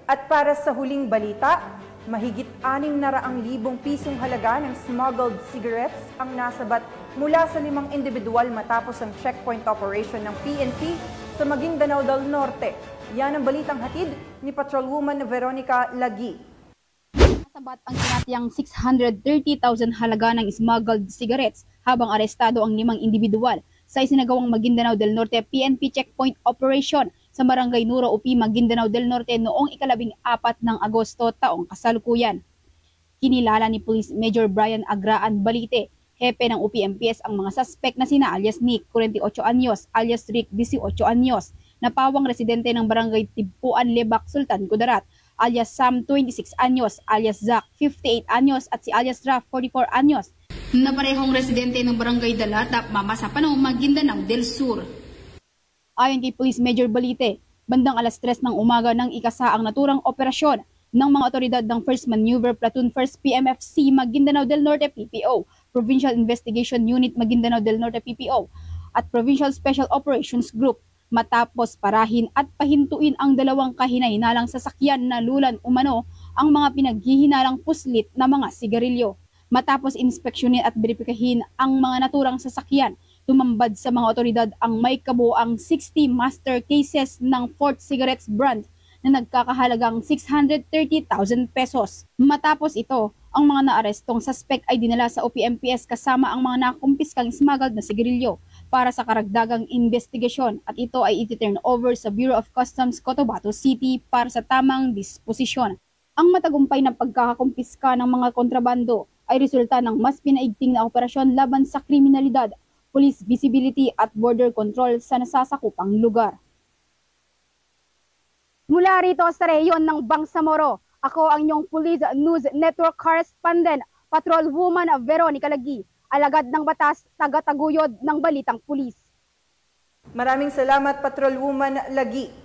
At para sa huling balita, mahigit 600,000 pisong halaga ng smuggled cigarettes ang nasabat mula sa 5 individual matapos ang checkpoint operation ng PNP sa Maguindanao del Norte. Yan ang balitang hatid ni Patrolwoman Veronica Lagi. Nasabat ang tinatayang 630,000 halaga ng smuggled cigarettes habang arestado ang 5 individual sa isinagawang Maguindanao del Norte PNP checkpoint operation sa Barangay Nuro Upi, Maguindanao del Norte noong 14 ng Agosto taong kasalukuyan. Kinilala ni Police Major Brian Agraan Balite, hepe ng UP-MPS ang mga suspect na sina alias Nick, 48 anyos, alias Rick, 18 anyos, na pawang residente ng Barangay Tibpuan, Lebak, Sultan Kudarat, alias Sam, 26 anyos, alias Zach, 58 anyos, at si alias Raf, 44 anyos, na parehong residente ng Barangay Dalatap, Mamasapanong, Maguindanao del Sur. Ayon kay Police Major Balite, bandang alas 3 ng umaga nang ikasa ang naturang operasyon ng mga otoridad ng 1st Maneuver Platoon 1st PMFC Maguindanao del Norte PPO, Provincial Investigation Unit Maguindanao del Norte PPO, at Provincial Special Operations Group matapos parahin at pahintuin ang dalawang kahinahinalang sasakyan na lulan umano ang mga pinaghihinalang puslit na mga sigarilyo. Matapos inspeksyonin at beripikahin ang mga naturang sasakyan, tumambad sa mga otoridad ang may kabuoang 60 master cases ng 4th Cigarettes brand na nagkakahalagang 630,000 pesos. Matapos ito, ang mga naarestong suspect ay dinala sa OP-MPS kasama ang mga nakumpiskang smuggled na sigarilyo para sa karagdagang investigasyon at ito ay iti-turn over sa Bureau of Customs Cotabato City para sa tamang disposisyon. Ang matagumpay na pagkakakumpiska ng mga kontrabando ay resulta ng mas pinaigting na operasyon laban sa kriminalidad, police visibility at border control sa nasasakupang lugar. Mula rito sa rehiyon ng Bangsamoro, ako ang inyong Police News Network Correspondent, Patrolwoman Veronica Lagi, alagad ng batas, taga-taguyod ng balitang pulis. Maraming salamat, Patrolwoman Lagi.